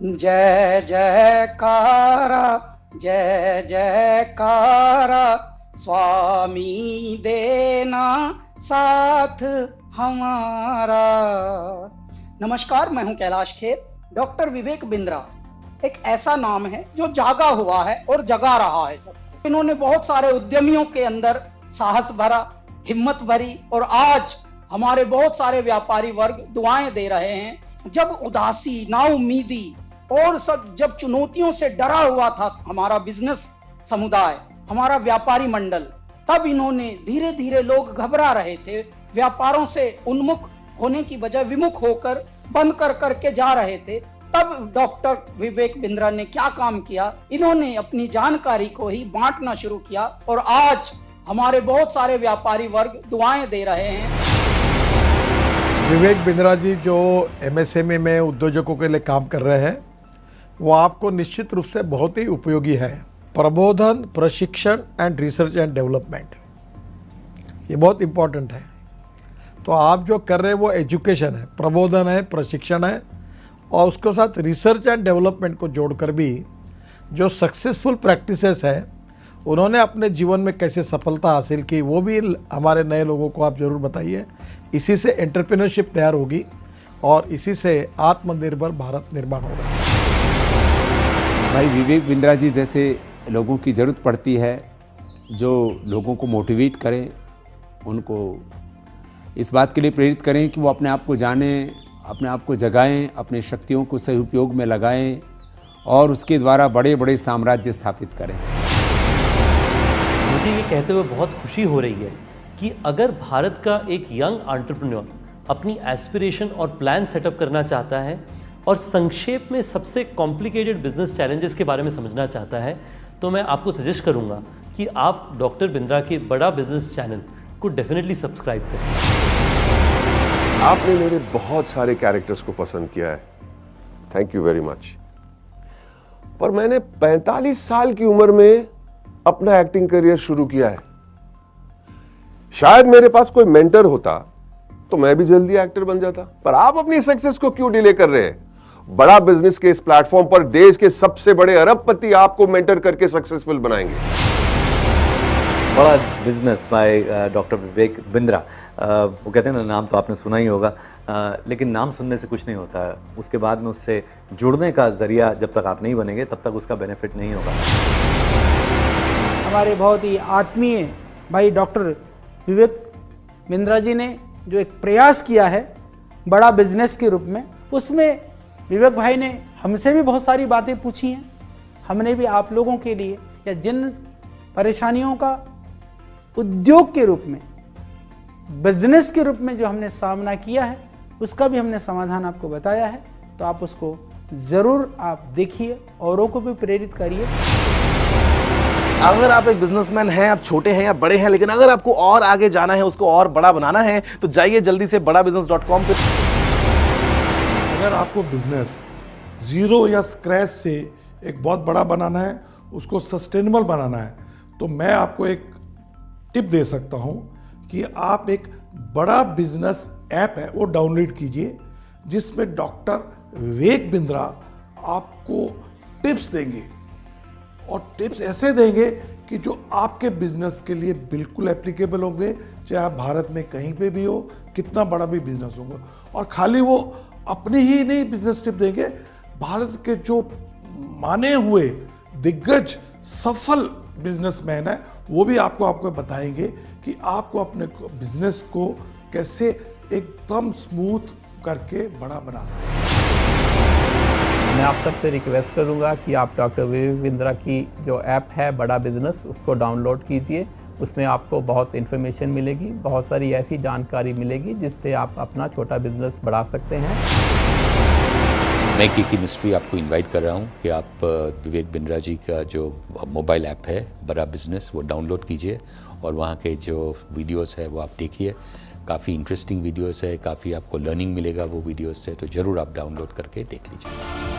जय जयकारा, जय जयकारा, स्वामी देना साथ हमारा। नमस्कार, मैं हूं कैलाश खेर। डॉक्टर विवेक बिंद्रा एक ऐसा नाम है जो जागा हुआ है और जगा रहा है सब। इन्होंने बहुत सारे उद्यमियों के अंदर साहस भरा, हिम्मत भरी, और आज हमारे बहुत सारे व्यापारी वर्ग दुआएं दे रहे हैं। जब उदासी, नाउमीदी और सब जब चुनौतियों से डरा हुआ था हमारा बिजनेस समुदाय, हमारा व्यापारी मंडल, तब इन्होंने धीरे धीरे, लोग घबरा रहे थे, व्यापारों से उन्मुख होने की बजाय विमुख होकर बंद कर करके जा रहे थे, तब डॉक्टर विवेक बिंद्रा ने क्या काम किया, इन्होंने अपनी जानकारी को ही बांटना शुरू किया और आज हमारे बहुत सारे व्यापारी वर्ग दुआएं दे रहे हैं। विवेक बिंद्रा जी जो एमएसएमई में उद्योजकों के लिए काम कर रहे हैं, वो आपको निश्चित रूप से बहुत ही उपयोगी है। प्रबोधन, प्रशिक्षण एंड रिसर्च एंड डेवलपमेंट, ये बहुत इम्पोर्टेंट है। तो आप जो कर रहे हैं वो एजुकेशन है, प्रबोधन है, प्रशिक्षण है, और उसके साथ रिसर्च एंड डेवलपमेंट को जोड़कर भी जो सक्सेसफुल प्रैक्टिसेस है, उन्होंने अपने जीवन में कैसे सफलता हासिल की, वो भी हमारे नए लोगों को आप ज़रूर बताइए। इसी से एंटरप्रेन्योरशिप तैयार होगी और इसी से आत्मनिर्भर भारत निर्माण होगा। भाई विवेक बिंद्रा जी जैसे लोगों की ज़रूरत पड़ती है, जो लोगों को मोटिवेट करें, उनको इस बात के लिए प्रेरित करें कि वो अपने आप को जानें, अपने आप को जगाएं, अपने शक्तियों को सही उपयोग में लगाएं और उसके द्वारा बड़े बड़े साम्राज्य स्थापित करें। मुझे ये कहते हुए बहुत खुशी हो रही है कि अगर भारत का एक यंग एंटरप्रेन्योर अपनी एस्पिरेशन और प्लान सेटअप करना चाहता है और संक्षेप में सबसे कॉम्प्लिकेटेड बिजनेस चैलेंजेस के बारे में समझना चाहता है, तो मैं आपको सजेस्ट करूंगा कि आप डॉक्टर बिंद्रा के बड़ा बिजनेस चैनल को डेफिनेटली सब्सक्राइब करें। आपने मेरे बहुत सारे कैरेक्टर्स को पसंद किया है, थैंक यू वेरी मच। पर मैंने 45 साल की उम्र में अपना एक्टिंग करियर शुरू किया है। शायद मेरे पास कोई मेंटर होता तो मैं भी जल्दी एक्टर बन जाता। पर आप अपनी सक्सेस को क्यों डिले कर रहे हैं? बड़ा बिजनेस के इस प्लेटफॉर्म पर देश के सबसे बड़े अरबपति आपको मेंटर करके सक्सेसफुल बनाएंगे। बड़ा business by doctor Vivek Bindra. वो कहते हैं ना, नाम तो आपने सुना ही होगा, लेकिन नाम सुनने से कुछ नहीं होता है। उसके बाद में उससे जुड़ने का जरिया जब तक आप नहीं बनेंगे तब तक उसका बेनिफिट नहीं होगा। हमारे बहुत ही आत्मीय भाई डॉक्टर विवेक बिंद्रा जी ने जो एक प्रयास किया है बड़ा बिजनेस के रूप में, उसमें विवेक भाई ने हमसे भी बहुत सारी बातें पूछी हैं। हमने भी आप लोगों के लिए, या जिन परेशानियों का उद्योग के रूप में, बिजनेस के रूप में जो हमने सामना किया है, उसका भी हमने समाधान आपको बताया है। तो आप उसको ज़रूर आप देखिए, औरों को भी प्रेरित करिए। अगर आप एक बिजनेसमैन हैं, आप छोटे हैं या बड़े हैं, लेकिन अगर आपको और आगे जाना है, उसको और बड़ा बनाना है, तो जाइए जल्दी से badabusiness.com पे। अगर आपको बिजनेस जीरो या स्क्रैच से एक बहुत बड़ा बनाना है, उसको सस्टेनेबल बनाना है, तो मैं आपको एक टिप दे सकता हूं कि आप एक बड़ा बिजनेस ऐप है वो डाउनलोड कीजिए, जिसमें डॉक्टर विवेक बिंद्रा आपको टिप्स देंगे, और टिप्स ऐसे देंगे कि जो आपके बिजनेस के लिए बिल्कुल एप्लीकेबल होंगे, चाहे आप भारत में कहीं पे भी हो, कितना बड़ा भी बिजनेस होगा। और खाली वो अपनी ही नहीं बिजनेस टिप देंगे, भारत के जो माने हुए दिग्गज सफल बिजनेसमैन है, वो भी आपको बताएंगे कि आपको अपने बिजनेस को कैसे एकदम स्मूथ करके बड़ा बना सकते। मैं आप सबसे रिक्वेस्ट करूंगा कि आप डॉक्टर विवेक बिंद्रा की जो ऐप है बड़ा बिजनेस, उसको डाउनलोड कीजिए। उसमें आपको बहुत इन्फॉर्मेशन मिलेगी, बहुत सारी ऐसी जानकारी मिलेगी जिससे आप अपना छोटा बिजनेस बढ़ा सकते हैं। मैं की मिस्ट्री आपको इनवाइट कर रहा हूं कि आप विवेक बिंद्रा जी का जो मोबाइल ऐप है बड़ा बिजनेस, वो डाउनलोड कीजिए और वहाँ के जो वीडियोस है वो आप देखिए। काफ़ी इंटरेस्टिंग वीडियोस है, काफ़ी आपको लर्निंग मिलेगा वो वीडियोस से, तो ज़रूर आप डाउनलोड करके देख लीजिए।